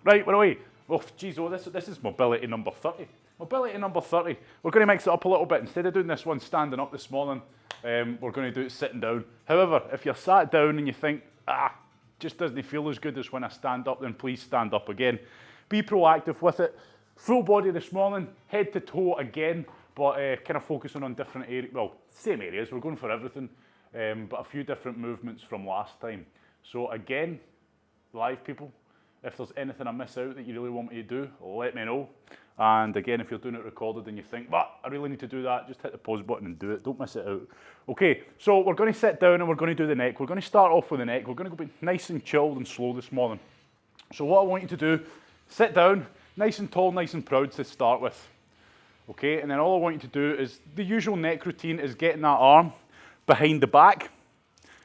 Right, we're away. Oh, geez, oh, this is mobility number 30. Mobility number 30. We're going to mix it up a little bit. Instead of doing this one standing up this morning, we're going to do it sitting down. However, if you're sat down and you think, just doesn't feel as good as when I stand up, then please stand up again. Be proactive with it. Full body this morning, head to toe again, but kind of focusing on different areas. Well, same areas, we're going for everything, but a few different movements from last time. So again, live people, if there's anything I miss out that you really want me to do, let me know. And again, if you're doing it recorded and you think, I really need to do that, just hit the pause button and do it. Don't miss it out. Okay, so we're going to sit down and we're going to do the neck. We're going to start off with the neck. We're going to go nice and chilled and slow this morning. So what I want you to do, sit down, nice and tall, nice and proud to start with. Okay, and then all I want you to do is, the usual neck routine is getting that arm behind the back.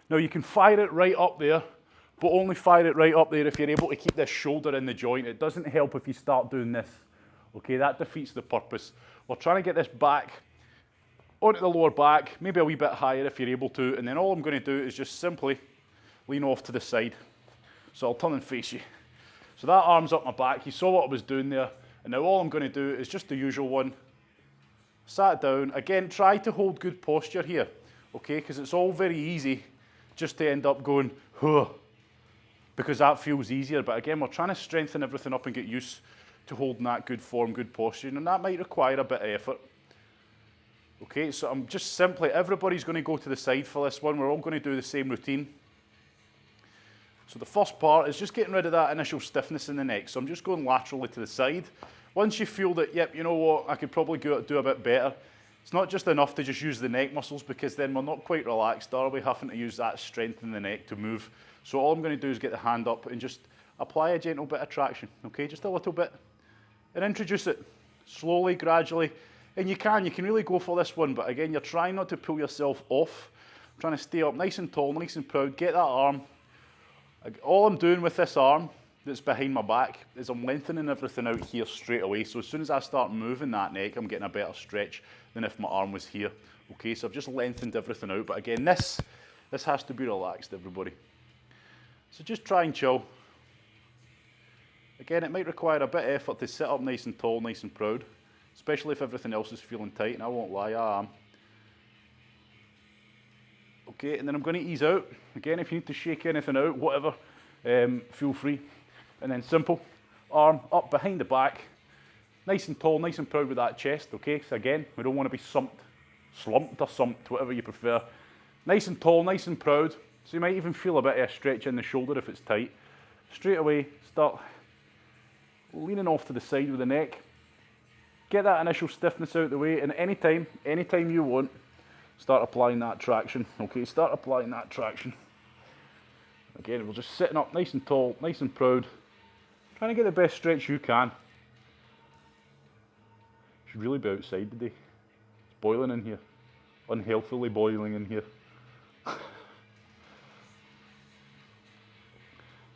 Now you can fire it right up there, but only fire it right up there if you're able to keep this shoulder in the joint. It doesn't help if you start doing this. Okay, that defeats the purpose. We're trying to get this back onto the lower back, maybe a wee bit higher if you're able to, and then all I'm going to do is just simply lean off to the side. So I'll turn and face you. So that arm's up my back. You saw what I was doing there, and now all I'm going to do is just the usual one. Sat down. Again, try to hold good posture here, okay, because it's all very easy just to end up going, huh, because that feels easier. But again, we're trying to strengthen everything up and get used to holding that good form, good posture, and that might require a bit of effort. Okay, so I'm just simply, everybody's going to go to the side for this one. We're all going to do the same routine. So the first part is just getting rid of that initial stiffness in the neck. So I'm just going laterally to the side. Once you feel that, yep, you know what, I could probably do a bit better, it's not just enough to just use the neck muscles, because then we're not quite relaxed, are we, having to use that strength in the neck to move. So all I'm going to do is get the hand up and just apply a gentle bit of traction, okay, just a little bit, and introduce it slowly, gradually. And you can really go for this one, but again, you're trying not to pull yourself off, trying to stay up nice and tall, nice and proud, get that arm. All I'm doing with this arm that's behind my back is I'm lengthening everything out here straight away. So as soon as I start moving that neck, I'm getting a better stretch than if my arm was here. Okay, so I've just lengthened everything out. But again, this has to be relaxed, everybody. So just try and chill. Again, it might require a bit of effort to sit up nice and tall, nice and proud, especially if everything else is feeling tight, and I won't lie, I am. Okay, and then I'm going to ease out. Again, if you need to shake anything out, whatever, feel free. And then simple, arm up behind the back, nice and tall, nice and proud with that chest, okay? So again, we don't want to be slumped or sumped, whatever you prefer. Nice and tall, nice and proud. So you might even feel a bit of a stretch in the shoulder if it's tight. Straight away, start leaning off to the side with the neck. Get that initial stiffness out of the way, and anytime you want, start applying that traction, okay? Start applying that traction. Again, we're just sitting up nice and tall, nice and proud, trying to get the best stretch you can. Should really be outside today. It's boiling in here, unhealthily boiling in here.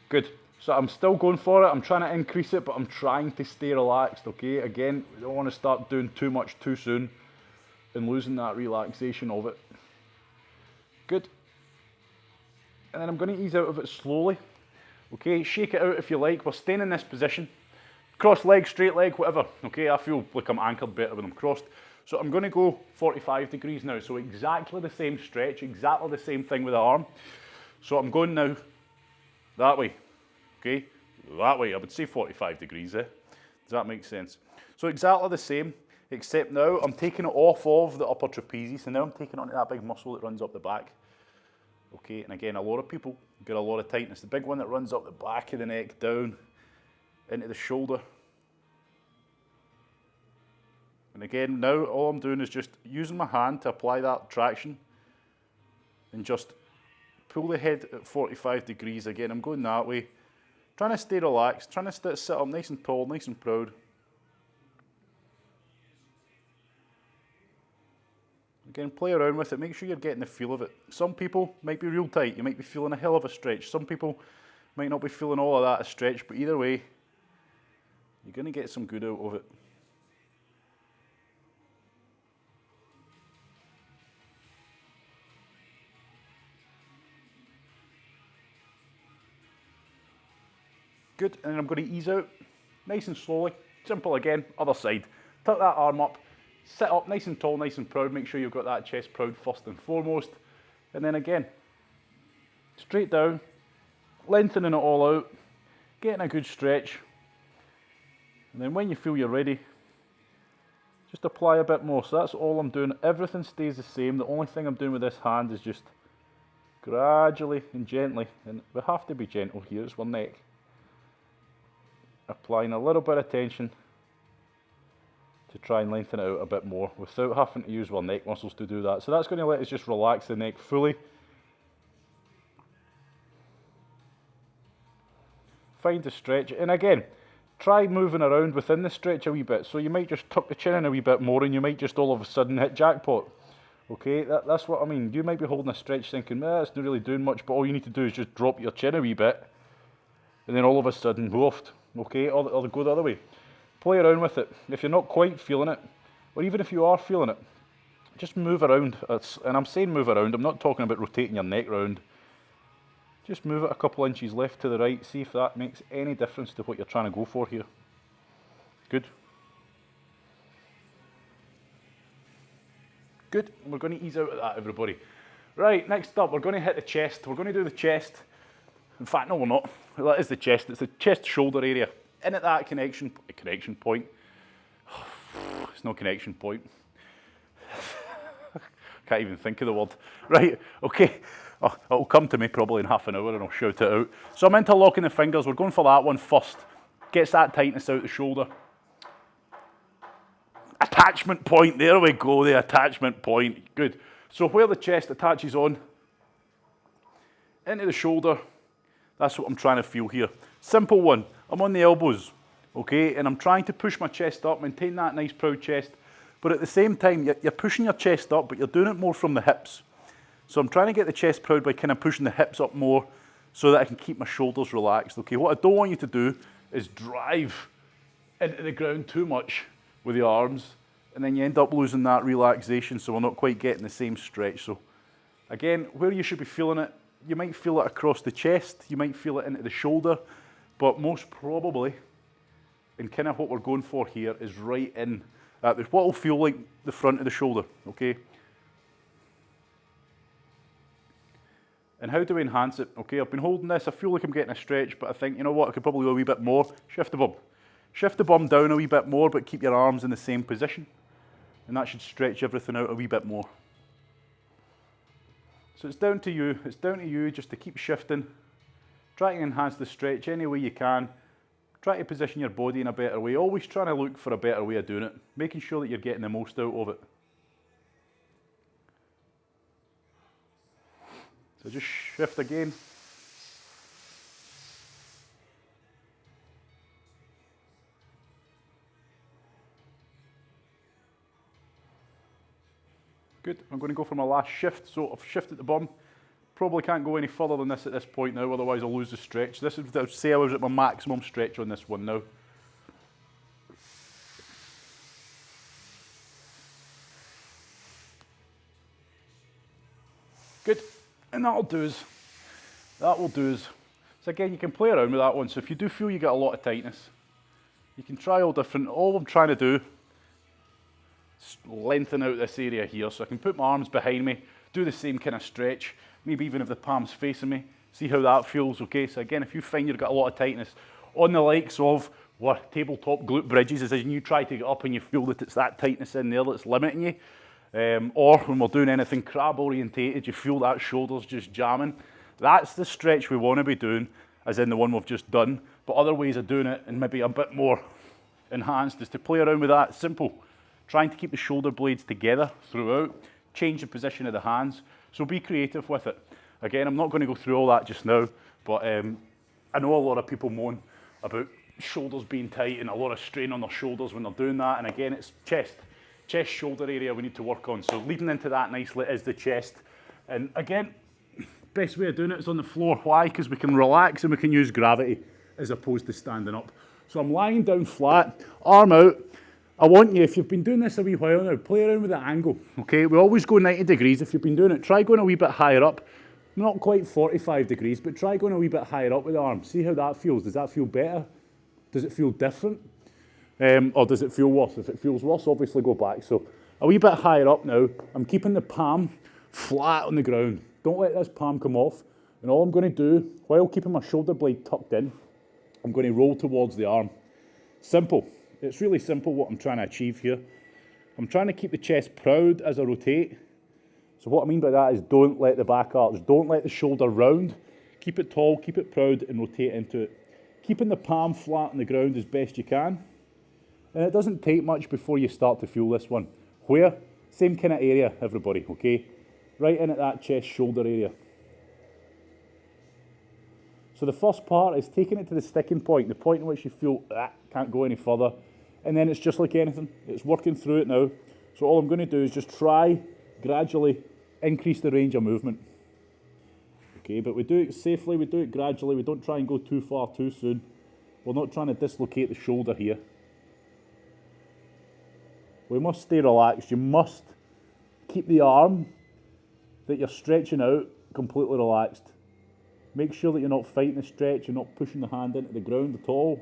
Good. So I'm still going for it. I'm trying to increase it, but I'm trying to stay relaxed, okay? Again, we don't want to start doing too much too soon and losing that relaxation of it. Good. And then I'm going to ease out of it slowly. Okay, shake it out if you like. We're staying in this position. Cross leg, straight leg, whatever. Okay, I feel like I'm anchored better when I'm crossed. So I'm going to go 45 degrees now. So exactly the same stretch, exactly the same thing with the arm. So I'm going now that way. Okay, that way. I would say 45 degrees there. Does that make sense? So exactly the same, except now I'm taking it off of the upper trapezius, and now I'm taking it onto that big muscle that runs up the back. Okay, and again, a lot of people get a lot of tightness. The big one that runs up the back of the neck, down into the shoulder. And again, now all I'm doing is just using my hand to apply that traction and just pull the head at 45 degrees. Again, I'm going that way, trying to stay relaxed, trying to sit up nice and tall, nice and proud. Again, play around with it, make sure you're getting the feel of it. Some people might be real tight, you might be feeling a hell of a stretch. Some people might not be feeling all of that a stretch, but either way, you're going to get some good out of it. Good, and then I'm going to ease out, nice and slowly, simple again, other side. Tuck that arm up, sit up nice and tall, nice and proud, make sure you've got that chest proud first and foremost. And then again, straight down, lengthening it all out, getting a good stretch. And then when you feel you're ready, just apply a bit more. So that's all I'm doing. Everything stays the same. The only thing I'm doing with this hand is just gradually and gently, and we have to be gentle here, it's our neck. Applying a little bit of tension to try and lengthen it out a bit more without having to use our neck muscles to do that. So that's going to let us just relax the neck fully. Find the stretch, and again, try moving around within the stretch a wee bit. So you might just tuck the chin in a wee bit more and you might just all of a sudden hit jackpot. Okay, that's what I mean. You might be holding a stretch thinking, it's not really doing much, but all you need to do is just drop your chin a wee bit and then all of a sudden, woofed. Okay, or go the other way. Play around with it. If you're not quite feeling it, or even if you are feeling it, just move around. And I'm saying move around, I'm not talking about rotating your neck round. Just move it a couple inches left to the right, see if that makes any difference to what you're trying to go for here. Good. Good, and we're going to ease out of that, everybody. Right, next up, we're going to hit the chest. We're going to do the chest. In fact, no, we're not. That is the chest. It's the chest-shoulder area. In at that connection point. It's no connection point. Can't even think of the word. Right, okay. Oh, it'll come to me probably in half an hour and I'll shout it out. So I'm interlocking the fingers. We're going for that one first. Gets that tightness out the shoulder. Attachment point. There we go, the attachment point. Good. So where the chest attaches on, into the shoulder, that's what I'm trying to feel here. Simple one. I'm on the elbows, okay, and I'm trying to push my chest up, maintain that nice proud chest, but at the same time, you're pushing your chest up, but you're doing it more from the hips. So I'm trying to get the chest proud by kind of pushing the hips up more so that I can keep my shoulders relaxed, okay. What I don't want you to do is drive into the ground too much with the arms, and then you end up losing that relaxation, so we're not quite getting the same stretch. So again, where you should be feeling it, you might feel it across the chest, you might feel it into the shoulder, but most probably, and kind of what we're going for here, is right in at what will feel like the front of the shoulder, okay? And how do we enhance it? Okay, I've been holding this, I feel like I'm getting a stretch, but I think, you know what, I could probably go a wee bit more. Shift the bum. Shift the bum down a wee bit more, but keep your arms in the same position. And that should stretch everything out a wee bit more. So it's down to you just to keep shifting. Try to enhance the stretch any way you can. Try to position your body in a better way. Always trying to look for a better way of doing it. Making sure that you're getting the most out of it. So just shift again. Good, I'm going to go for my last shift. So I've shifted the bum. Probably can't go any further than this at this point now, otherwise I'll lose the stretch. This is, I'd say I was at my maximum stretch on this one now. Good, and that will do us. So again, you can play around with that one. So if you do feel you get a lot of tightness, you can try all different. All I'm trying to do is lengthen out this area here. So I can put my arms behind me, do the same kind of stretch, maybe even if the palm's facing me, see how that feels, okay? So again, if you find you've got a lot of tightness on the likes of what tabletop glute bridges is, and you try to get up and you feel that it's that tightness in there that's limiting you, or when we're doing anything crab orientated, you feel that shoulder's just jamming, that's the stretch we want to be doing, as in the one we've just done. But other ways of doing it, and maybe a bit more enhanced, is to play around with that. Simple. Trying to keep the shoulder blades together throughout, change the position of the hands. So be creative with it. Again, I'm not going to go through all that just now, but I know a lot of people moan about shoulders being tight and a lot of strain on their shoulders when they're doing that. And again, it's chest, shoulder area we need to work on. So leading into that nicely is the chest. And again, best way of doing it is on the floor. Why? Because we can relax and we can use gravity as opposed to standing up. So I'm lying down flat, arm out. I want you, if you've been doing this a wee while now, play around with the angle, okay? We always go 90 degrees. If you've been doing it, try going a wee bit higher up. Not quite 45 degrees, but try going a wee bit higher up with the arm. See how that feels. Does that feel better? Does it feel different? Or does it feel worse? If it feels worse, obviously go back. So a wee bit higher up now. I'm keeping the palm flat on the ground. Don't let this palm come off. And all I'm going to do, while keeping my shoulder blade tucked in, I'm going to roll towards the arm. Simple. It's really simple what I'm trying to achieve here. I'm trying to keep the chest proud as I rotate. So what I mean by that is don't let the back arch, don't let the shoulder round. Keep it tall, keep it proud, and rotate into it. Keeping the palm flat on the ground as best you can. And it doesn't take much before you start to feel this one. Where? Same kind of area, everybody, okay? Right in at that chest shoulder area. So the first part is taking it to the sticking point, the point in which you feel, can't go any further. And then it's just like anything, it's working through it now. So all I'm going to do is just try, gradually increase the range of movement. Okay, but we do it safely, we do it gradually, we don't try and go too far too soon. We're not trying to dislocate the shoulder here. We must stay relaxed. You must keep the arm that you're stretching out completely relaxed. Make sure that you're not fighting the stretch, you're not pushing the hand into the ground at all.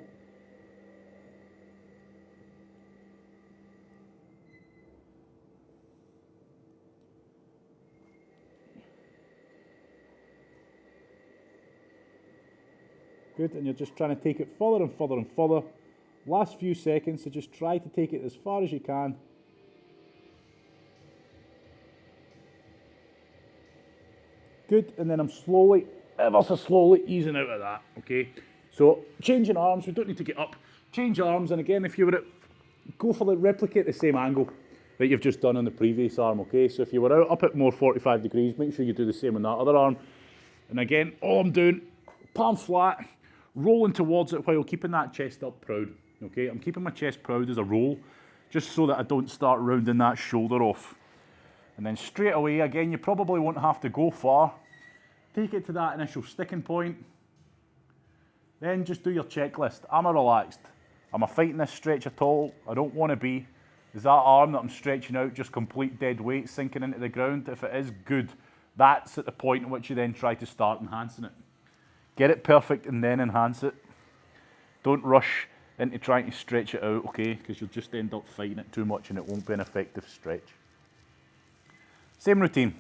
Good, and you're just trying to take it further and further and further. Last few seconds, so just try to take it as far as you can. Good, and then I'm slowly, ever so slowly easing out of that, okay? So, changing arms, we don't need to get up. Change arms, and again, if you were go for replicate the same angle that you've just done on the previous arm, okay? So if you were up at more 45 degrees, make sure you do the same on that other arm. And again, all I'm doing, palm flat, rolling towards it while keeping that chest up proud, okay? I'm keeping my chest proud as a roll, just so that I don't start rounding that shoulder off. And then straight away, again, you probably won't have to go far. Take it to that initial sticking point. Then just do your checklist. Am I relaxed? Am I fighting this stretch at all? I don't want to be. Is that arm that I'm stretching out just complete dead weight sinking into the ground? If it is, good. That's at the point at which you then try to start enhancing it. Get it perfect and then enhance it. Don't rush into trying to stretch it out, okay? Because you'll just end up fighting it too much and it won't be an effective stretch. Same routine.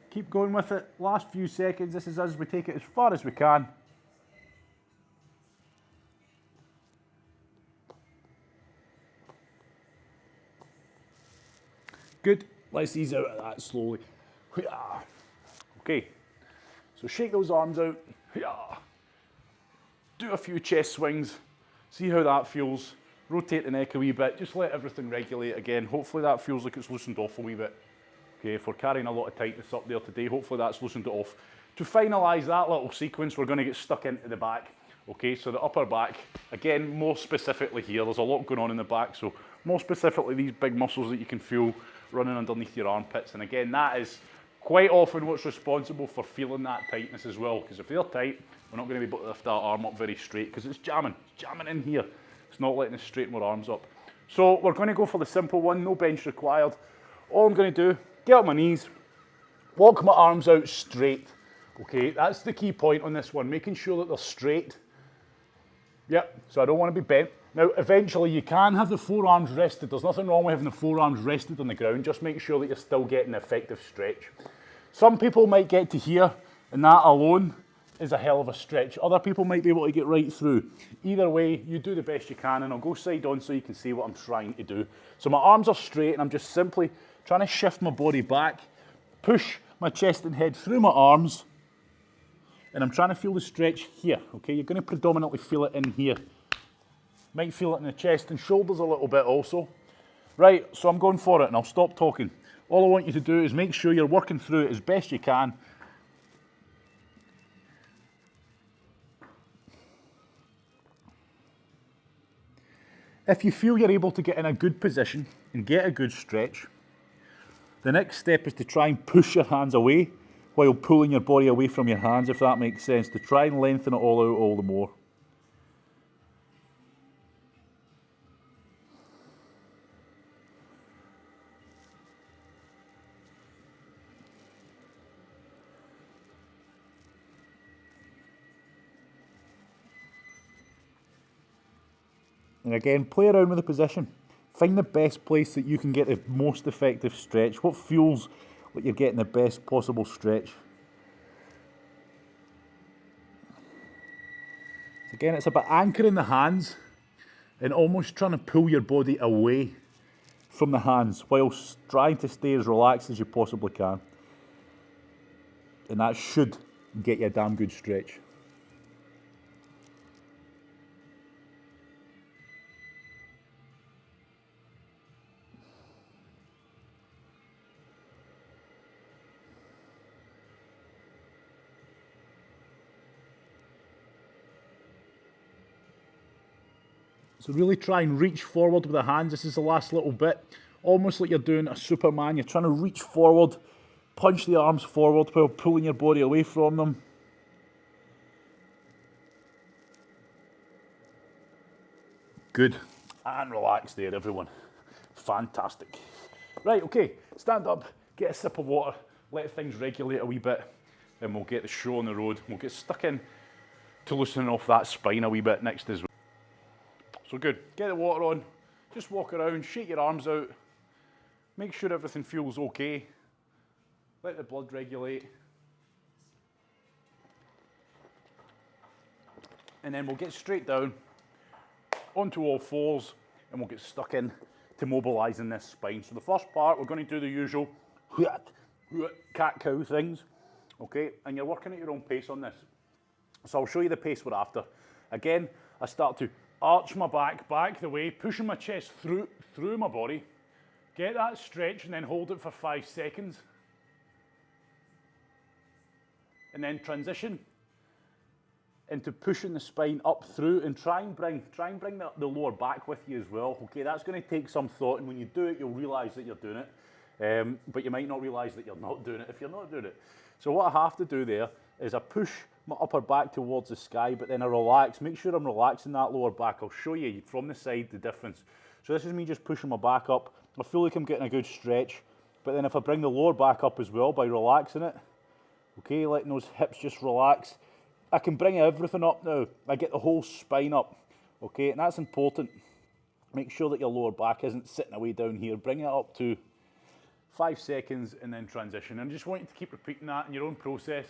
Keep going with it. Last few seconds. This is us. We take it as far as we can. Good. Let's ease out of that slowly. Okay. So shake those arms out. Do a few chest swings. See how that feels. Rotate the neck a wee bit. Just let everything regulate again. Hopefully that feels like it's loosened off a wee bit. Okay, if we're carrying a lot of tightness up there today, hopefully that's loosened it off. To finalise that little sequence, we're going to get stuck into the back. Okay, so the upper back, again, more specifically here, there's a lot going on in the back, so more specifically these big muscles that you can feel running underneath your armpits. And again, that is quite often what's responsible for feeling that tightness as well, because if they're tight, we're not going to be able to lift that arm up very straight, because it's jamming in here. It's not letting us straighten our arms up. So we're going to go for the simple one, no bench required. All I'm going to do, get on my knees, walk my arms out straight. Okay, that's the key point on this one, making sure that they're straight. Yep, so I don't want to be bent. Now, eventually you can have the forearms rested. There's nothing wrong with having the forearms rested on the ground. Just make sure that you're still getting an effective stretch. Some people might get to here, and that alone is a hell of a stretch. Other people might be able to get right through. Either way, you do the best you can, and I'll go side on so you can see what I'm trying to do. So my arms are straight, and I'm just simply trying to shift my body back, push my chest and head through my arms, and I'm trying to feel the stretch here, okay? You're going to predominantly feel it in here. Might feel it in the chest and shoulders a little bit also. Right, so I'm going for it and I'll stop talking. All I want you to do is make sure you're working through it as best you can. If you feel you're able to get in a good position and get a good stretch, the next step is to try and push your hands away while pulling your body away from your hands, if that makes sense, to try and lengthen it all out all the more. And again, play around with the position. Find the best place that you can get the most effective stretch. What feels like you're getting the best possible stretch. Again, it's about anchoring the hands and almost trying to pull your body away from the hands whilst trying to stay as relaxed as you possibly can. And that should get you a damn good stretch. So really try and reach forward with the hands. This is the last little bit. Almost like you're doing a Superman. You're trying to reach forward, punch the arms forward while pulling your body away from them. Good. And relax there, everyone. Fantastic. Right, okay, stand up, get a sip of water, let things regulate a wee bit, and we'll get the show on the road. We'll get stuck in to loosening off that spine a wee bit next as well. So good, get the water on, just walk around, shake your arms out, make sure everything feels okay, let the blood regulate, and then we'll get straight down onto all fours and we'll get stuck in to mobilising this spine. So the first part, we're going to do the usual cat-cow things, okay, and you're working at your own pace on this. So I'll show you the pace we're after. Again, I start to arch my back the way, pushing my chest through my body, get that stretch and then hold it for 5 seconds. And then transition into pushing the spine up through and try and bring the lower back with you as well. Okay, that's going to take some thought, and when you do it, you'll realise that you're doing it, but you might not realise that you're not doing it if you're not doing it. So what I have to do there is I push my upper back towards the sky, but then I relax. Make sure I'm relaxing that lower back. I'll show you from the side the difference. So this is me just pushing my back up. I feel like I'm getting a good stretch, but then if I bring the lower back up as well by relaxing it, okay, letting those hips just relax, I can bring everything up now. I get the whole spine up, okay, and that's important. Make sure that your lower back isn't sitting away down here. Bring it up to 5 seconds and then transition. And I just want you to keep repeating that in your own process.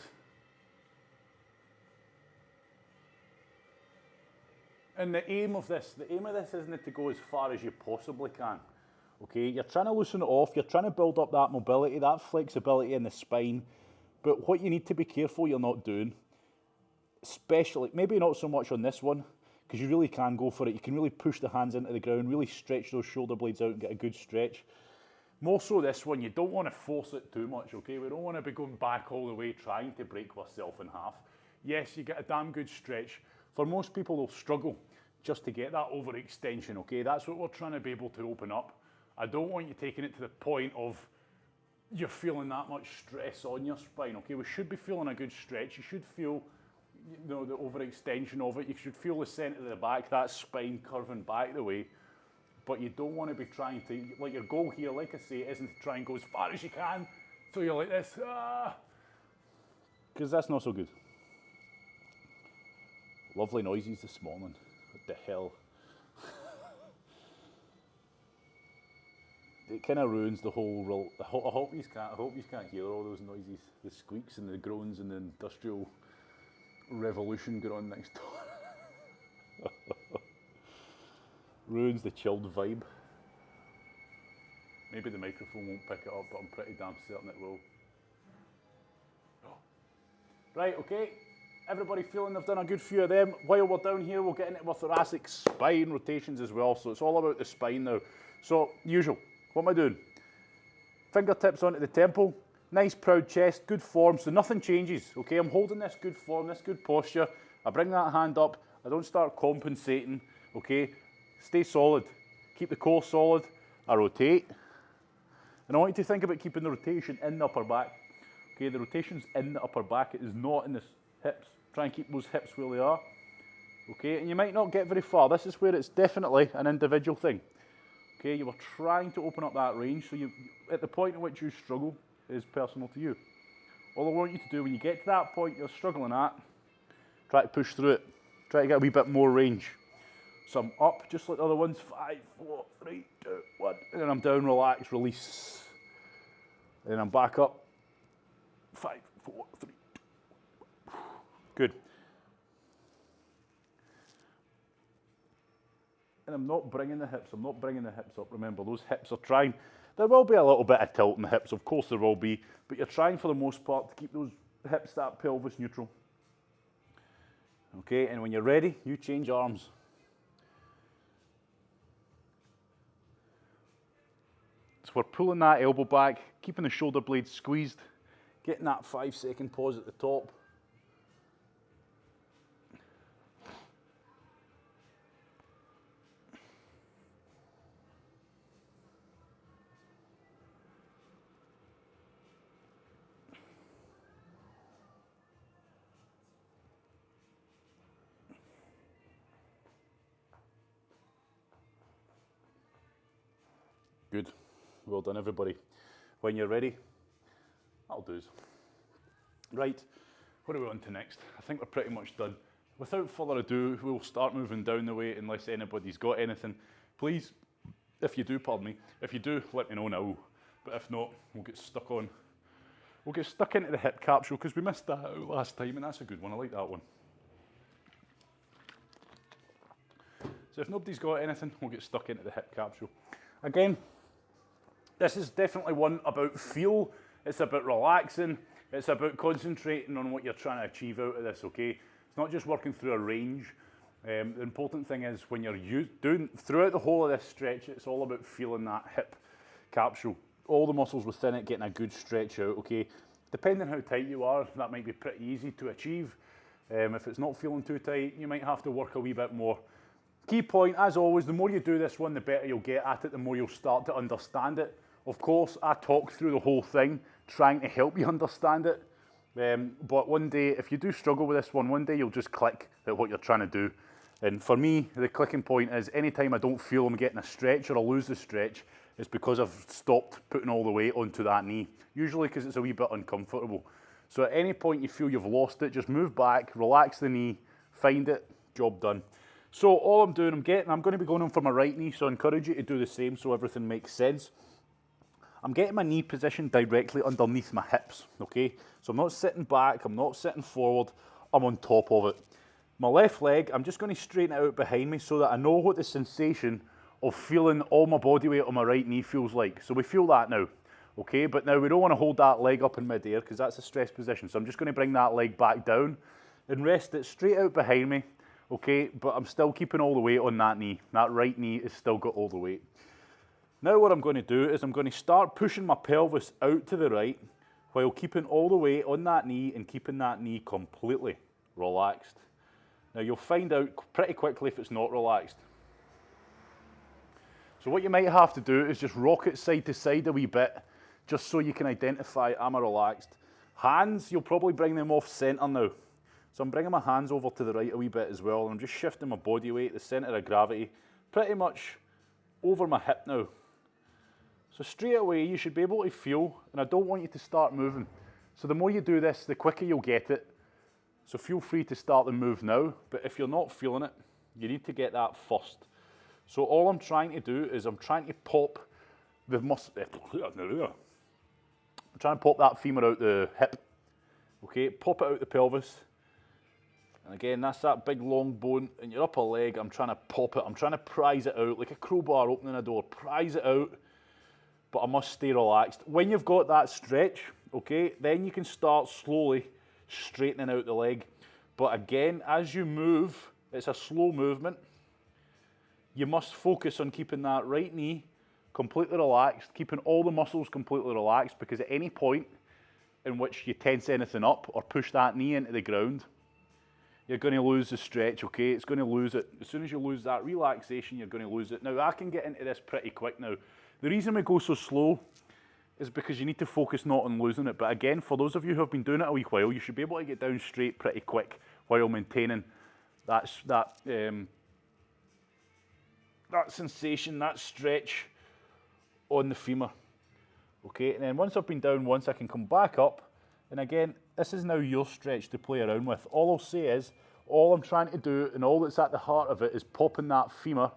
And the aim of this isn't to go as far as you possibly can. Okay, you're trying to loosen it off, you're trying to build up that mobility, that flexibility in the spine, but what you need to be careful you're not doing, especially, maybe not so much on this one, because you really can go for it, you can really push the hands into the ground, really stretch those shoulder blades out and get a good stretch. More so this one, you don't want to force it too much, okay? We don't want to be going back all the way trying to break ourselves in half. Yes, you get a damn good stretch. For most people, they'll struggle just to get that overextension, okay? That's what we're trying to be able to open up. I don't want you taking it to the point of you're feeling that much stress on your spine, okay? We should be feeling a good stretch. You should feel, you know, the overextension of it. You should feel the centre of the back, that spine curving back the way. But you don't want to be trying to, like your goal here, like I say, isn't to try and go as far as you can. So you're like this, because that's not so good. Lovely noises this morning. What the hell? It kind of ruins the whole. I hope you can't hear all those noises, the squeaks and the groans and the industrial revolution going on next door. Ruins the chilled vibe. Maybe the microphone won't pick it up, but I'm pretty damn certain it will. Right, okay. Everybody feeling they've done a good few of them? While we're down here, we'll get into our thoracic spine rotations as well. So it's all about the spine now. So, usual. What am I doing? Fingertips onto the temple. Nice proud chest, good form, so nothing changes. Okay, I'm holding this good form, this good posture. I bring that hand up. I don't start compensating. Okay, stay solid. Keep the core solid. I rotate. And I want you to think about keeping the rotation in the upper back. Okay, the rotation's in the upper back. It is not in the hips. Try and keep those hips where they are. Okay, and you might not get very far. This is where it's definitely an individual thing. Okay, you were trying to open up that range, so you, at the point at which you struggle is personal to you. All I want you to do when you get to that point you're struggling at, try to push through it. Try to get a wee bit more range. So I'm up, just like the other ones. 5, 4, 3, 2, 1. And then I'm down, relax, release. And then I'm back up. 5, 4, 3, 2. Good. And I'm not bringing the hips, I'm not bringing the hips up. Remember, those hips are trying. There will be a little bit of tilt in the hips, of course there will be, but you're trying for the most part to keep those hips, that pelvis neutral. Okay, and when you're ready, you change arms. So we're pulling that elbow back, keeping the shoulder blades squeezed, getting that 5-second pause at the top. Good. Well done, everybody. When you're ready, that'll do. Right, what are we on to next? I think we're pretty much done. Without further ado, we'll start moving down the weight unless anybody's got anything. Please, if you do, pardon me, if you do, let me know now. But if not, we'll get stuck on. We'll get stuck into the hip capsule because we missed that out last time and that's a good one. I like that one. So if nobody's got anything, we'll get stuck into the hip capsule. Again, this is definitely one about feel, it's about relaxing, it's about concentrating on what you're trying to achieve out of this, okay? It's not just working through a range. The important thing is when you're doing, throughout the whole of this stretch, it's all about feeling that hip capsule. All the muscles within it getting a good stretch out, okay? Depending on how tight you are, that might be pretty easy to achieve. If it's not feeling too tight, you might have to work a wee bit more. Key point, as always, the more you do this one, the better you'll get at it, the more you'll start to understand it. Of course, I talk through the whole thing, trying to help you understand it. But one day, if you do struggle with this one day you'll just click at what you're trying to do. And for me, the clicking point is anytime I don't feel I'm getting a stretch or I lose the stretch, it's because I've stopped putting all the weight onto that knee. Usually because it's a wee bit uncomfortable. So at any point you feel you've lost it, just move back, relax the knee, find it, job done. So all I'm doing, I'm going to be going on for my right knee, so I encourage you to do the same so everything makes sense. I'm getting my knee positioned directly underneath my hips, okay? So I'm not sitting back, I'm not sitting forward, I'm on top of it. My left leg, I'm just going to straighten it out behind me so that I know what the sensation of feeling all my body weight on my right knee feels like. So we feel that now, okay? But now we don't want to hold that leg up in mid-air because that's a stress position. So I'm just going to bring that leg back down and rest it straight out behind me, okay? But I'm still keeping all the weight on that knee. That right knee has still got all the weight. Now what I'm going to do is I'm going to start pushing my pelvis out to the right while keeping all the weight on that knee and keeping that knee completely relaxed. Now you'll find out pretty quickly if it's not relaxed. So what you might have to do is just rock it side to side a wee bit just so you can identify, am I relaxed? Hands, you'll probably bring them off centre now. So I'm bringing my hands over to the right a wee bit as well and I'm just shifting my body weight, the centre of gravity, pretty much over my hip now. So straight away you should be able to feel, and I don't want you to start moving. So the more you do this, the quicker you'll get it. So feel free to start the move now, but if you're not feeling it, you need to get that first. So all I'm trying to do is I'm trying to pop the muscle, I'm trying to pop that femur out the hip, okay, pop it out the pelvis. And again, that's that big long bone in your upper leg. I'm trying to pop it, I'm trying to prise it out like a crowbar opening a door, prise it out. But I must stay relaxed. When you've got that stretch, okay, then you can start slowly straightening out the leg. But again, as you move, it's a slow movement. You must focus on keeping that right knee completely relaxed, keeping all the muscles completely relaxed, because at any point in which you tense anything up or push that knee into the ground, you're going to lose the stretch, okay? It's going to lose it. As soon as you lose that relaxation, you're going to lose it. Now, I can get into this pretty quick now. The reason we go so slow is because you need to focus not on losing it. But again, for those of you who have been doing it a wee while, you should be able to get down straight pretty quick while maintaining that sensation, that stretch on the femur. Okay, and then once I've been down once, I can come back up. And again, this is now your stretch to play around with. All I'll say is, all I'm trying to do, and all that's at the heart of it, is popping that femur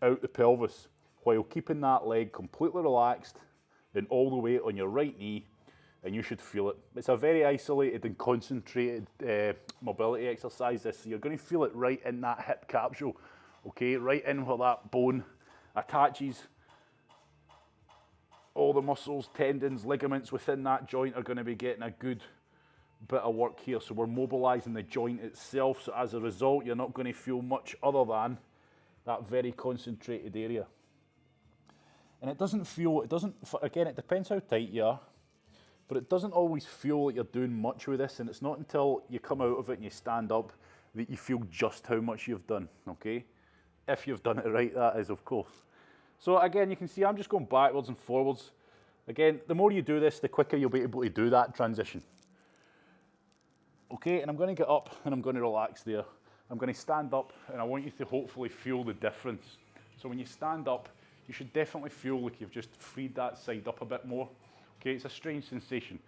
out the pelvis while keeping that leg completely relaxed and all the weight on your right knee, and you should feel it. It's a very isolated and concentrated mobility exercise, this, so you're going to feel it right in that hip capsule, okay, right in where that bone attaches. All the muscles, tendons, ligaments within that joint are going to be getting a good bit of work here. So we're mobilizing the joint itself. So as a result, you're not going to feel much other than that very concentrated area. And it doesn't feel, again, it depends how tight you are, but it doesn't always feel like you're doing much with this. And it's not until you come out of it and you stand up that you feel just how much you've done, okay? If you've done it right, that is, of course. So again, you can see I'm just going backwards and forwards. Again, the more you do this, the quicker you'll be able to do that transition. Okay, and I'm going to get up and I'm going to relax there. I'm going to stand up and I want you to hopefully feel the difference. So when you stand up, you should definitely feel like you've just freed that side up a bit more. Okay, it's a strange sensation.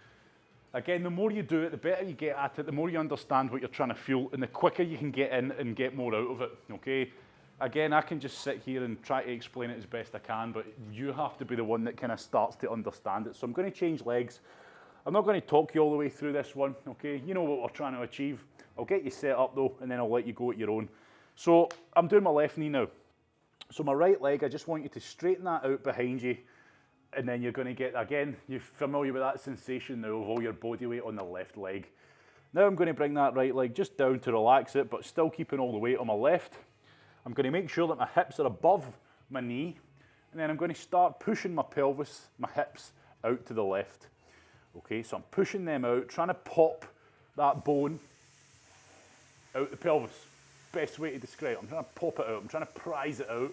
Again, the more you do it, the better you get at it, the more you understand what you're trying to feel, and the quicker you can get in and get more out of it, okay? Again, I can just sit here and try to explain it as best I can, but you have to be the one that kind of starts to understand it. So I'm going to change legs. I'm not going to talk you all the way through this one, okay? You know what we're trying to achieve. I'll get you set up though, and then I'll let you go at your own. So I'm doing my left knee now. So my right leg, I just want you to straighten that out behind you, and then you're going to get, again, you're familiar with that sensation now of all your body weight on the left leg. Now I'm going to bring that right leg just down to relax it, but still keeping all the weight on my left. I'm going to make sure that my hips are above my knee, and then I'm going to start pushing my pelvis, my hips out to the left. Okay, so I'm pushing them out, trying to pop that bone out the pelvis. Best way to describe it. I'm trying to pop it out, I'm trying to prise it out.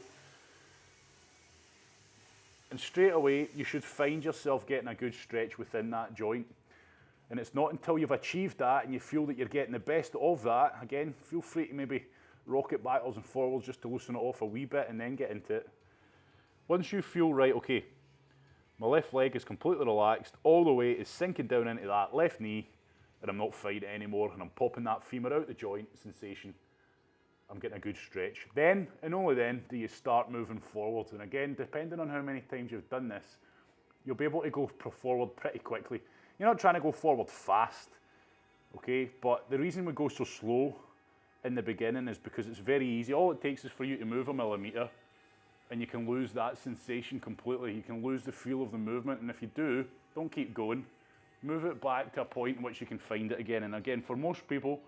And straight away, you should find yourself getting a good stretch within that joint. And it's not until you've achieved that and you feel that you're getting the best of that, again, feel free to maybe rock it backwards and forwards just to loosen it off a wee bit and then get into it. Once you feel right, okay, my left leg is completely relaxed, all the weight is sinking down into that left knee, and I'm not fighting anymore, and I'm popping that femur out the joint sensation. I'm getting a good stretch. Then, and only then, do you start moving forward. And again, depending on how many times you've done this, you'll be able to go forward pretty quickly. You're not trying to go forward fast, okay? But the reason we go so slow in the beginning is because it's very easy. All it takes is for you to move a millimetre and you can lose that sensation completely. You can lose the feel of the movement, and if you do, don't keep going. Move it back to a point in which you can find it again. And again, for most people,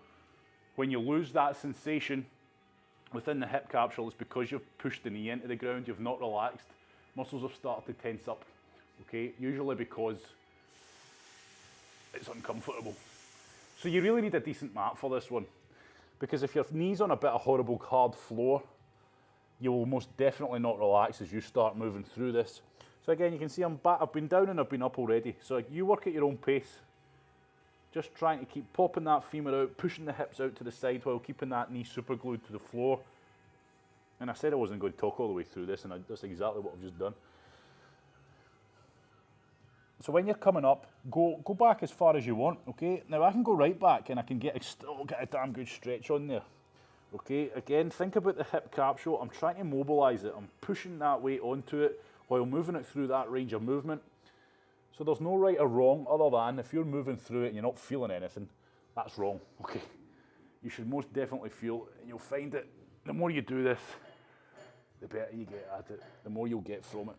when you lose that sensation within the hip capsule, it's because you've pushed the knee into the ground, you've not relaxed. Muscles have started to tense up, okay? Usually because it's uncomfortable. So you really need a decent mat for this one. Because if your knee's on a bit of horrible hard floor, you will most definitely not relax as you start moving through this. So again, you can see I'm back, I've been down and I've been up already. So you work at your own pace. Just trying to keep popping that femur out, pushing the hips out to the side while keeping that knee super glued to the floor. And I said I wasn't going to talk all the way through this, and that's exactly what I've just done. So when you're coming up, go back as far as you want, okay? Now I can go right back and I can still get a damn good stretch on there. Okay, again, think about the hip capsule. I'm trying to mobilize it. I'm pushing that weight onto it while moving it through that range of movement. So there's no right or wrong other than if you're moving through it and you're not feeling anything, that's wrong, okay? You should most definitely feel, and you'll find that the more you do this, the better you get at it, the more you'll get from it.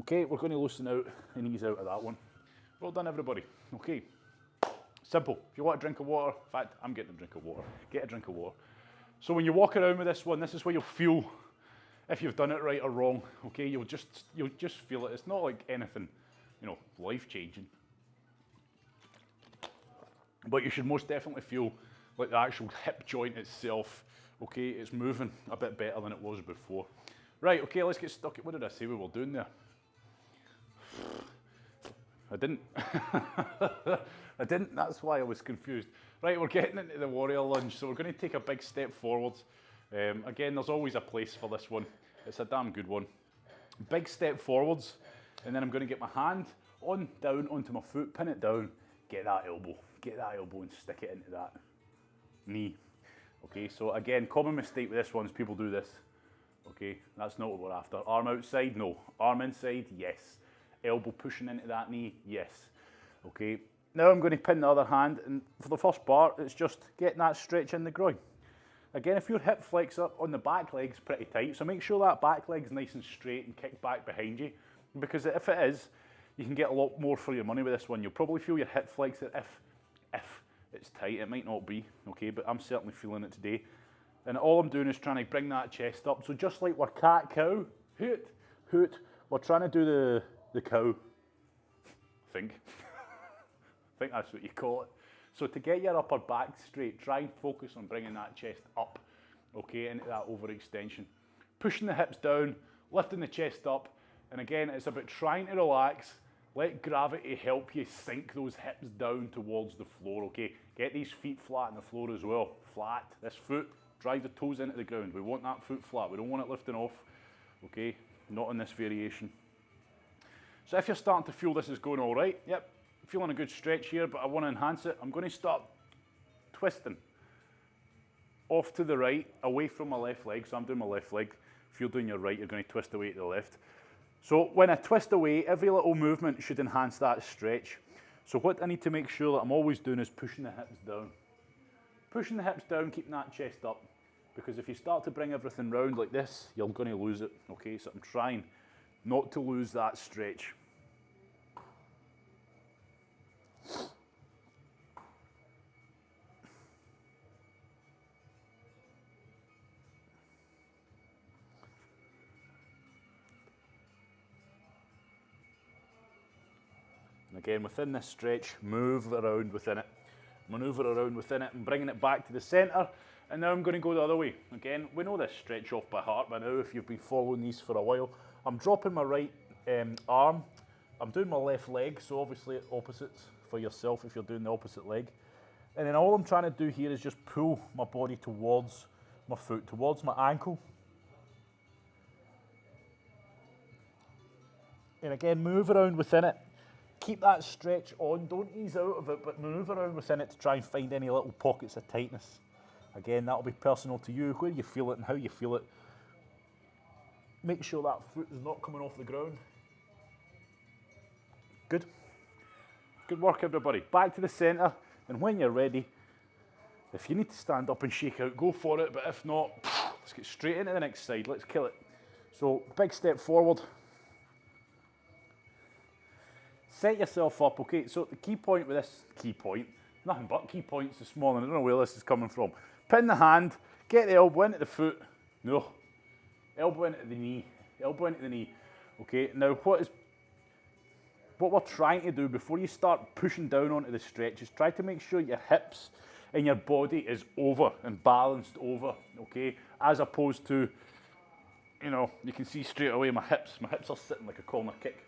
Okay, we're going to loosen out and ease out of that one. Well done, everybody. Okay. Simple. If you want a drink of water, in fact, I'm getting a drink of water. Get a drink of water. So when you walk around with this one, this is where you'll feel if you've done it right or wrong. Okay, you'll just feel it. It's not like anything, you know, life-changing. But you should most definitely feel like the actual hip joint itself, okay, it's moving a bit better than it was before. Right, okay, let's get stuck. What did I say we were doing there? I didn't. I didn't, that's why I was confused. Right, we're getting into the warrior lunge, so we're going to take a big step forwards. Again, there's always a place for this one. It's a damn good one. Big step forwards, and then I'm going to get my hand on down onto my foot, pin it down, get that elbow and stick it into that knee. Okay, so again, common mistake with this one is people do this. Okay, that's not what we're after. Arm outside, no. Arm inside, yes. Elbow pushing into that knee, yes. Okay, now I'm going to pin the other hand, and for the first part, it's just getting that stretch in the groin. Again, if your hip flexor on the back leg's pretty tight, so make sure that back leg's nice and straight and kicked back behind you, because if it is, you can get a lot more for your money with this one. You'll probably feel your hip flexor if it's tight. It might not be, okay, but I'm certainly feeling it today. And all I'm doing is trying to bring that chest up. So just like we're cat-cow, hoot, hoot, we're trying to do the cow, I think. I think that's what you call it. So to get your upper back straight, try and focus on bringing that chest up, okay, into that overextension. Pushing the hips down, lifting the chest up, and again, it's about trying to relax, let gravity help you sink those hips down towards the floor, okay? Get these feet flat on the floor as well, flat. This foot, drive the toes into the ground. We want that foot flat, we don't want it lifting off, okay? Not in this variation. So if you're starting to feel this is going all right, yep, feeling a good stretch here, but I want to enhance it. I'm going to start twisting off to the right, away from my left leg. So I'm doing my left leg. If you're doing your right, you're going to twist away to the left. So when I twist away, every little movement should enhance that stretch. So what I need to make sure that I'm always doing is pushing the hips down. Pushing the hips down, keeping that chest up. Because if you start to bring everything round like this, you're going to lose it. Okay, so I'm trying not to lose that stretch. And again, within this stretch, move around within it. Maneuver around within it and bringing it back to the centre. And now I'm going to go the other way. Again, we know this stretch off by heart by now if you've been following these for a while. I'm dropping my right arm. I'm doing my left leg, so obviously opposites for yourself if you're doing the opposite leg. And then all I'm trying to do here is just pull my body towards my foot, towards my ankle. And again, move around within it. Keep that stretch on, don't ease out of it, but move around within it to try and find any little pockets of tightness. Again, that'll be personal to you, where you feel it and how you feel it. Make sure that foot is not coming off the ground. Good. Good work, everybody. Back to the centre, and when you're ready, if you need to stand up and shake out, go for it, but if not, let's get straight into the next side. Let's kill it. So, big step forward. Set yourself up, okay? So the key point with this, nothing but key points this morning, I don't know where this is coming from. Pin the hand, get the elbow into the foot, no, elbow into the knee, elbow into the knee. Okay, now what we're trying to do before you start pushing down onto the stretch is try to make sure your hips and your body is over and balanced over, okay? As opposed to, you know, you can see straight away my hips are sitting like a corner kick.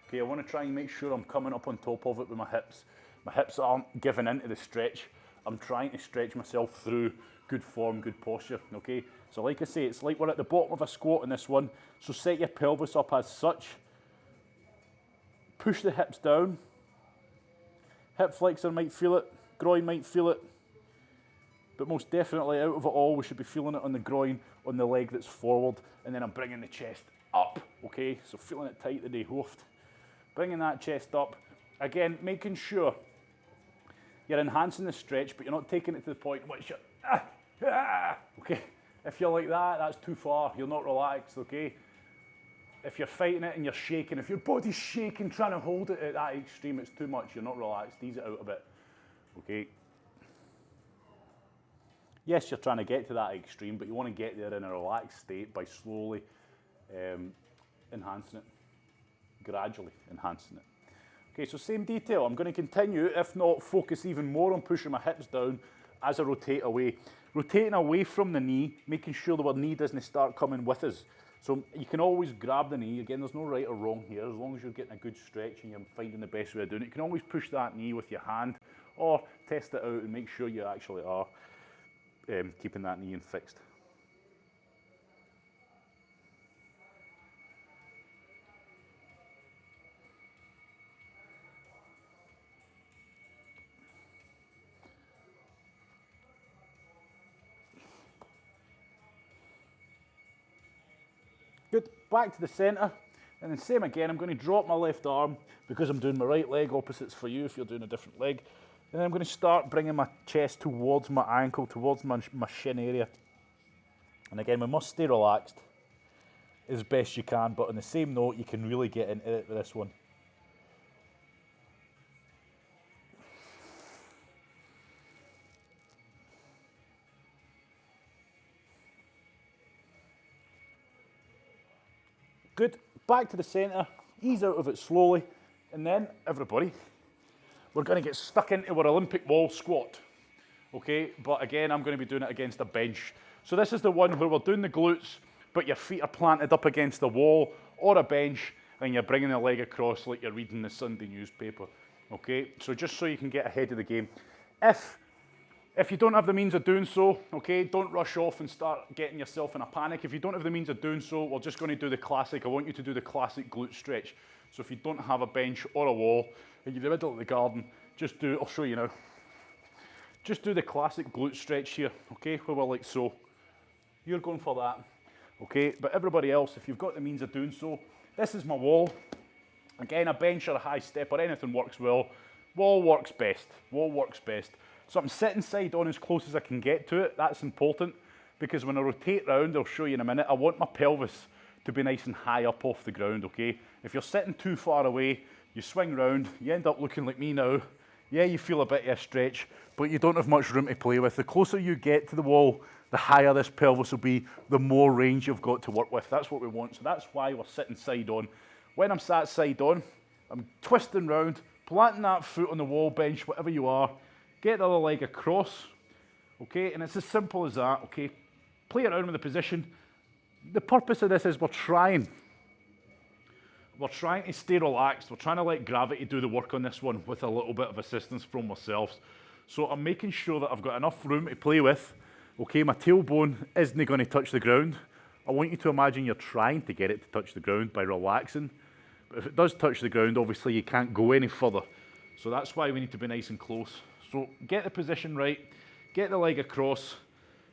Okay, I want to try and make sure I'm coming up on top of it with my hips. My hips aren't giving into the stretch. I'm trying to stretch myself through good form, good posture, okay? So like I say, it's like we're at the bottom of a squat in this one. So set your pelvis up as such. Push the hips down. Hip flexor might feel it, groin might feel it. But most definitely out of it all, we should be feeling it on the groin, on the leg that's forward. And then I'm bringing the chest up, okay? So feeling it tight today, hoofed. Bringing that chest up. Again, making sure you're enhancing the stretch, but you're not taking it to the point in which you're, okay? If you're like that, that's too far. You're not relaxed, okay? If you're fighting it and you're shaking, if your body's shaking trying to hold it at that extreme, it's too much, you're not relaxed, ease it out a bit, okay? Yes, you're trying to get to that extreme, but you want to get there in a relaxed state by slowly enhancing it, gradually enhancing it. Okay, so same detail. I'm going to continue, if not focus even more on pushing my hips down as I rotate away. Rotating away from the knee, making sure that our knee doesn't start coming with us. So you can always grab the knee. Again, there's no right or wrong here. As long as you're getting a good stretch and you're finding the best way of doing it, you can always push that knee with your hand or test it out and make sure you actually are keeping that knee in fixed. Good, back to the centre, and then same again, I'm going to drop my left arm because I'm doing my right leg, opposites for you if you're doing a different leg. And then I'm going to start bringing my chest towards my ankle, towards my shin area. And again, we must stay relaxed as best you can, but on the same note, you can really get into it with this one. Good, back to the centre, ease out of it slowly, and then everybody, we're going to get stuck into our Olympic wall squat, okay? But again, I'm going to be doing it against a bench. So this is the one where we're doing the glutes, but your feet are planted up against the wall or a bench, and you're bringing the leg across like you're reading the Sunday newspaper, okay? So just so you can get ahead of the game. If you don't have the means of doing so, okay, don't rush off and start getting yourself in a panic. If you don't have the means of doing so, we're just going to do the classic. I want you to do the classic glute stretch. So if you don't have a bench or a wall, and you're in the middle of the garden, just do, I'll show you now. Just do the classic glute stretch here, okay, where we're like so. You're going for that, okay? But everybody else, if you've got the means of doing so, this is my wall. Again, a bench or a high step or anything works well. Wall works best, wall works best. So I'm sitting side on as close as I can get to it. That's important because when I rotate round, I'll show you in a minute, I want my pelvis to be nice and high up off the ground, okay? If you're sitting too far away, you swing round, you end up looking like me now. Yeah, you feel a bit of a stretch, but you don't have much room to play with. The closer you get to the wall, the higher this pelvis will be, the more range you've got to work with. That's what we want. So that's why we're sitting side on. When I'm sat side on, I'm twisting round, planting that foot on the wall, bench, whatever you are, get the other leg across, okay? And it's as simple as that, okay? Play around with the position. The purpose of this is we're trying to stay relaxed. We're trying to let gravity do the work on this one with a little bit of assistance from ourselves. So I'm making sure that I've got enough room to play with. Okay, my tailbone isn't going to touch the ground. I want you to imagine you're trying to get it to touch the ground by relaxing. But if it does touch the ground, obviously you can't go any further. So that's why we need to be nice and close. So get the position right, get the leg across.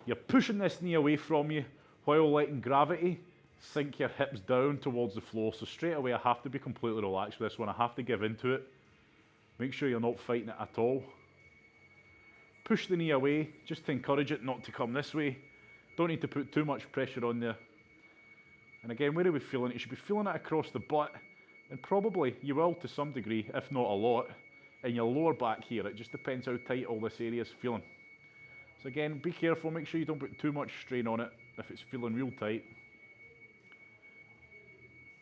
You're pushing this knee away from you while letting gravity sink your hips down towards the floor. So straight away I have to be completely relaxed with this one. I have to give into it. Make sure you're not fighting it at all. Push the knee away just to encourage it not to come this way. Don't need to put too much pressure on there. And again, where are we feeling it? You should be feeling it across the butt, and probably you will to some degree, if not a lot, in your lower back here. It just depends how tight all this area is feeling. So again, be careful, make sure you don't put too much strain on it if it's feeling real tight.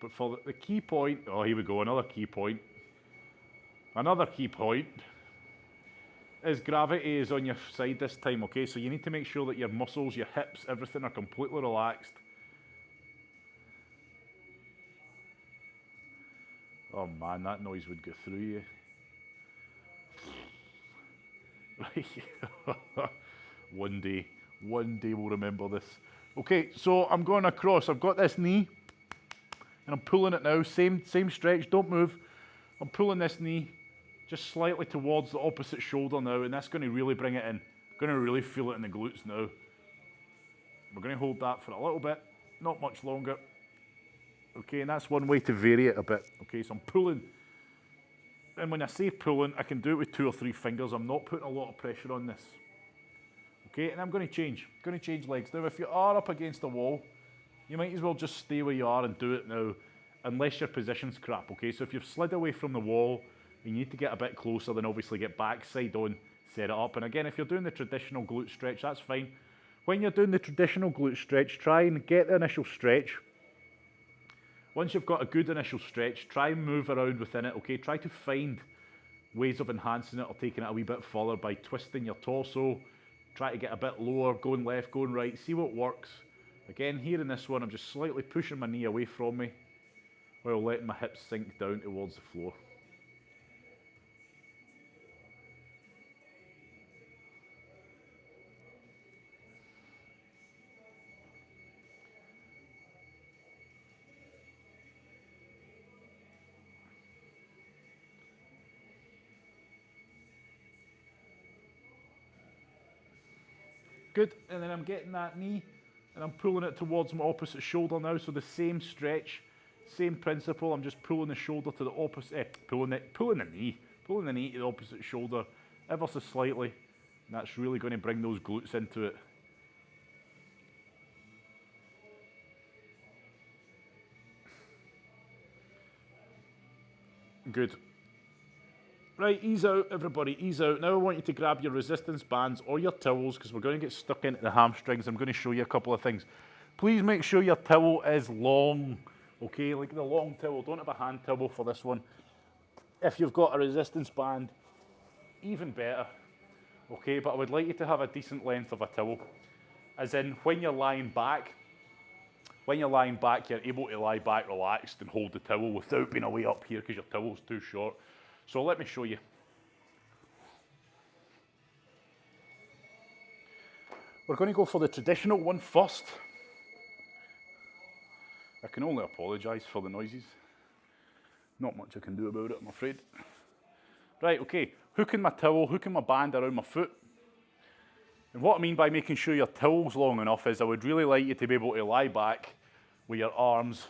But for the key point, oh here we go, another key point. Another key point is gravity is on your side this time, okay? So you need to make sure that your muscles, your hips, everything are completely relaxed. Oh man, that noise would go through you. Right. One day we'll remember this. Okay, so I'm going across. I've got this knee, and I'm pulling it now. Same stretch, don't move. I'm pulling this knee just slightly towards the opposite shoulder now, and that's going to really bring it in. I'm going to really feel it in the glutes now. We're going to hold that for a little bit, not much longer. Okay, and that's one way to vary it a bit. Okay, so I'm pulling. And when I say pulling, I can do it with 2 or 3 fingers. I'm not putting a lot of pressure on this. Okay, and I'm going to change legs. Now, if you are up against the wall, you might as well just stay where you are and do it now. unless your position's crap, okay? So if you've slid away from the wall, you need to get a bit closer, then obviously get backside on, set it up. And again, if you're doing the traditional glute stretch, that's fine. When you're doing the traditional glute stretch, try and get the initial stretch. Once you've got a good initial stretch, try and move around within it, okay? Try to find ways of enhancing it or taking it a wee bit further by twisting your torso. Try to get a bit lower, going left, going right, see what works. Again, here in this one, I'm just slightly pushing my knee away from me while letting my hips sink down towards the floor. Good, and then I'm getting that knee and I'm pulling it towards my opposite shoulder now, so the same stretch, same principle. I'm just pulling the shoulder to the opposite, pulling the knee to the opposite shoulder ever so slightly, and that's really going to bring those glutes into it. Good. Right, ease out, everybody, ease out. Now I want you to grab your resistance bands or your towels, because we're going to get stuck into the hamstrings. I'm going to show you a couple of things. Please make sure your towel is long, okay? Like the long towel. Don't have a hand towel for this one. If you've got a resistance band, even better, okay? But I would like you to have a decent length of a towel. As in, when you're lying back, you're able to lie back relaxed and hold the towel without being away up here because your towel's too short. So let me show you. We're going to go for the traditional one first. I can only apologise for the noises. Not much I can do about it, I'm afraid. Right, okay, hooking my towel, hooking my band around my foot. And what I mean by making sure your towel's long enough is I would really like you to be able to lie back with your arms,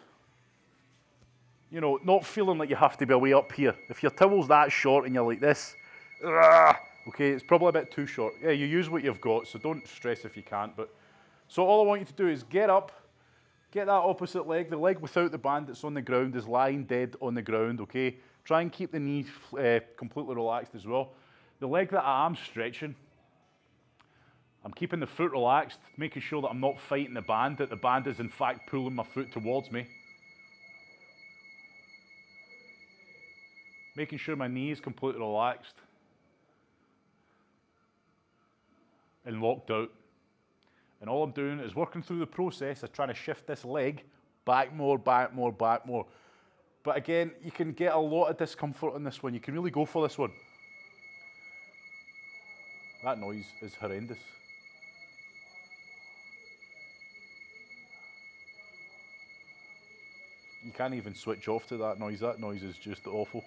you know, not feeling like you have to be way up here. If your towel's that short and you're like this, okay, it's probably a bit too short. Yeah, you use what you've got, so don't stress if you can't. But so all I want you to do is get up, get that opposite leg. The leg without the band that's on the ground is lying dead on the ground, okay? Try and keep the knee completely relaxed as well. The leg that I am stretching, I'm keeping the foot relaxed, making sure that I'm not fighting the band, that the band is in fact pulling my foot towards me. Making sure my knee is completely relaxed and locked out. And all I'm doing is working through the process of trying to shift this leg back more, back more, back more. But again, you can get a lot of discomfort in this one. You can really go for this one. That noise is horrendous. You can't even switch off to that noise. That noise is just awful.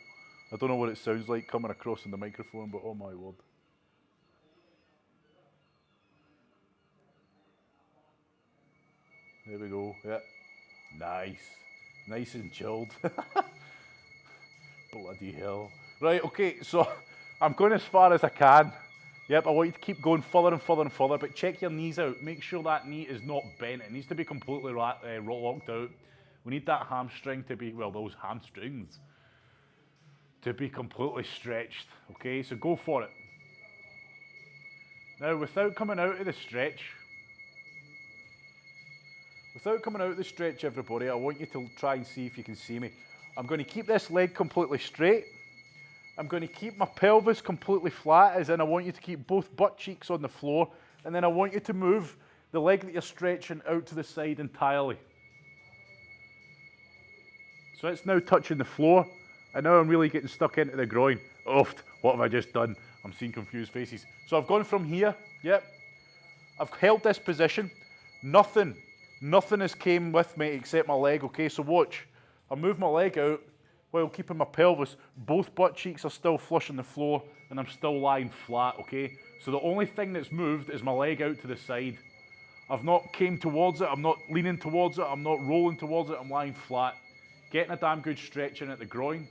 I don't know what it sounds like coming across in the microphone, but oh my word. There we go, yeah. Nice. Nice and chilled. Bloody hell. Right, okay, so I'm going as far as I can. Yep, I want you to keep going further and further and further, but check your knees out. Make sure that knee is not bent. It needs to be completely locked out. We need that hamstring to be, well, those hamstrings, to be completely stretched, okay? So go for it. Now, without coming out of the stretch, everybody, I want you to try and see if you can see me. I'm going to keep this leg completely straight. I'm going to keep my pelvis completely flat, as in I want you to keep both butt cheeks on the floor, and then I want you to move the leg that you're stretching out to the side entirely. So it's now touching the floor, and now I'm really getting stuck into the groin. Oof, what have I just done? I'm seeing confused faces. So I've gone from here, yep. I've held this position. Nothing has came with me except my leg, okay? So watch, I move my leg out while keeping my pelvis. Both butt cheeks are still flush on the floor, and I'm still lying flat, okay? So the only thing that's moved is my leg out to the side. I've not came towards it, I'm not leaning towards it, I'm not rolling towards it, I'm lying flat. Getting a damn good stretch in at the groin.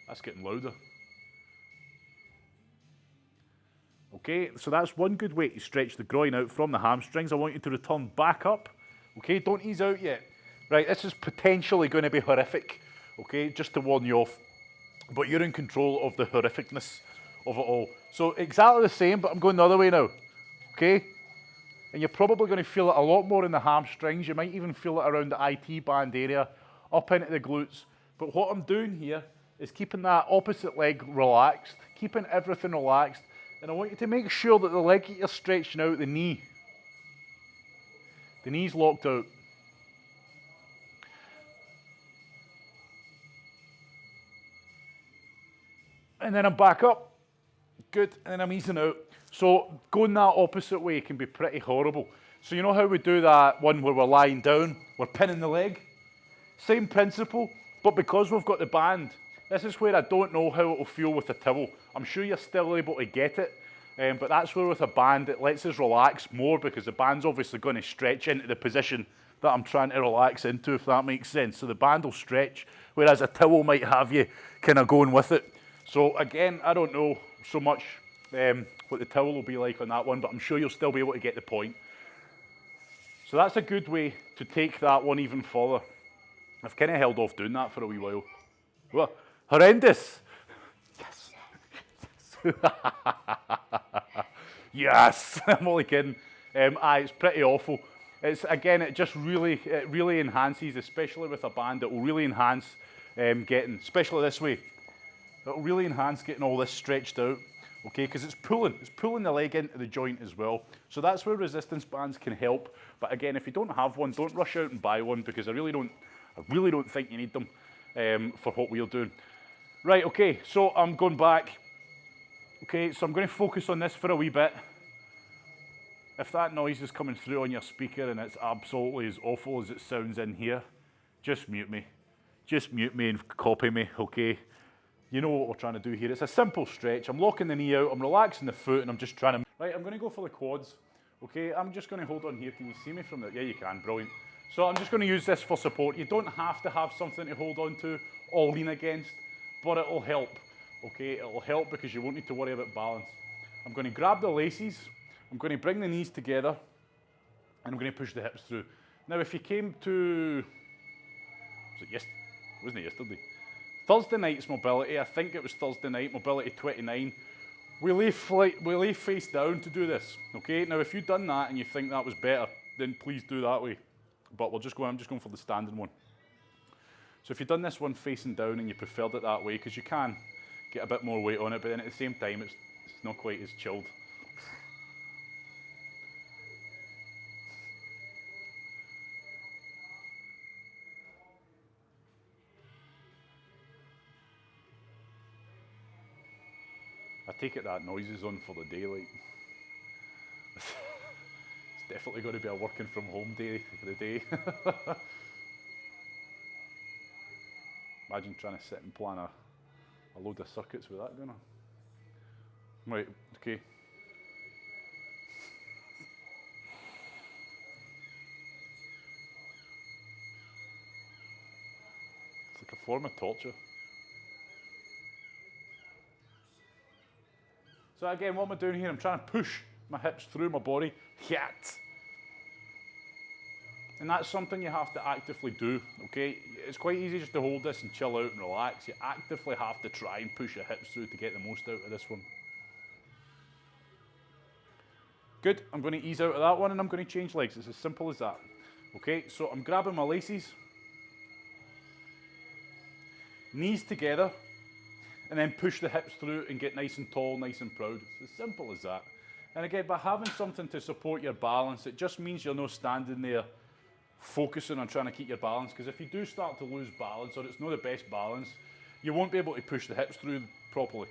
That's getting louder. Okay, so that's one good way to stretch the groin out from the hamstrings. I want you to return back up. Okay, don't ease out yet. Right, this is potentially going to be horrific, okay, just to warn you off. But you're in control of the horrificness of it all. So exactly the same, but I'm going the other way now, okay? And you're probably going to feel it a lot more in the hamstrings. You might even feel it around the IT band area, up into the glutes. But what I'm doing here is keeping that opposite leg relaxed, keeping everything relaxed. And I want you to make sure that the leg that you're stretching out, the knee's locked out. And then I'm back up. Good, and then I'm easing out. So going that opposite way can be pretty horrible. So you know how we do that one where we're lying down, we're pinning the leg? Same principle, but because we've got the band, this is where I don't know how it'll feel with a towel. I'm sure you're still able to get it, but that's where with a band it lets us relax more because the band's obviously going to stretch into the position that I'm trying to relax into, if that makes sense. So the band will stretch, whereas a towel might have you kind of going with it. So again, I don't know so much what the towel will be like on that one, but I'm sure you'll still be able to get the point. So that's a good way to take that one even further. I've kind of held off doing that for a wee while. Well, horrendous. Yes. Yes, I'm only kidding. It's pretty awful. It's again, it really enhances, especially with a band. It will really enhance getting, especially this way. It will really enhance getting all this stretched out. Okay, because it's pulling the leg into the joint as well. So that's where resistance bands can help. But again, if you don't have one, don't rush out and buy one because I really don't think you need them for what we're doing. Right, okay, so I'm going back. Okay, so I'm going to focus on this for a wee bit. If that noise is coming through on your speaker and it's absolutely as awful as it sounds in here, just mute me. Just mute me and copy me, okay? You know what we're trying to do here. It's a simple stretch. I'm locking the knee out, I'm relaxing the foot, and I'm just trying to... Right, I'm going to go for the quads. Okay, I'm just going to hold on here. Can you see me from there? Yeah, you can. Brilliant. So I'm just going to use this for support. You don't have to have something to hold on to or lean against, but it'll help. Okay, it'll help because you won't need to worry about balance. I'm going to grab the laces. I'm going to bring the knees together, and I'm going to push the hips through. Now, if you came to... Wasn't it yesterday? Thursday night's mobility, I think it was Thursday night, mobility 29. We lay face down to do this, okay? Now, if you've done that and you think that was better, then please do that way. But I'm just going for the standing one. So if you've done this one facing down and you preferred it that way, because you can get a bit more weight on it, but then at the same time, it's not quite as chilled. I take it that noise is on for the day, like. It's definitely going to be a working from home day for the day. Imagine trying to sit and plan a load of circuits with that going on. Right, okay. It's like a form of torture. So again, what am I doing here? I'm trying to push my hips through my body. Yat. And that's something you have to actively do, okay? It's quite easy just to hold this and chill out and relax. You actively have to try and push your hips through to get the most out of this one. Good, I'm going to ease out of that one and I'm going to change legs. It's as simple as that. Okay, so I'm grabbing my laces. Knees together. And then push the hips through and get nice and tall, nice and proud. It's as simple as that. And again, by having something to support your balance, it just means you're not standing there focusing on trying to keep your balance. Because if you do start to lose balance, or it's not the best balance, you won't be able to push the hips through properly.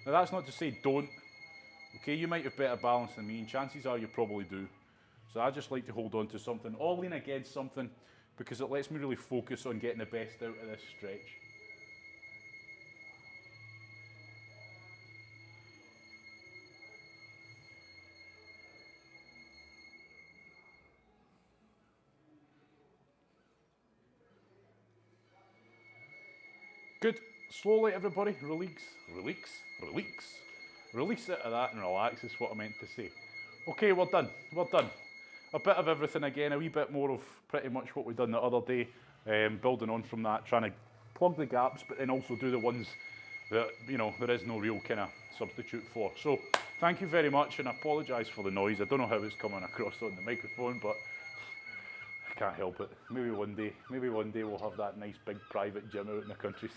Now that's not to say don't. Okay, you might have better balance than me, and chances are you probably do. So I just like to hold on to something, or lean against something, because it lets me really focus on getting the best out of this stretch. Good. Slowly, everybody, release. Release it of that and relax is what I meant to say. Okay, we're done. a bit of everything again, a wee bit more of pretty much what we've done the other day, building on from that, trying to plug the gaps, but then also do the ones that, you know, there is no real kind of substitute for. So thank you very much, and I apologise for the noise. I don't know how it's coming across on the microphone, but I can't help it. Maybe one day we'll have that nice big private gym out in the countryside.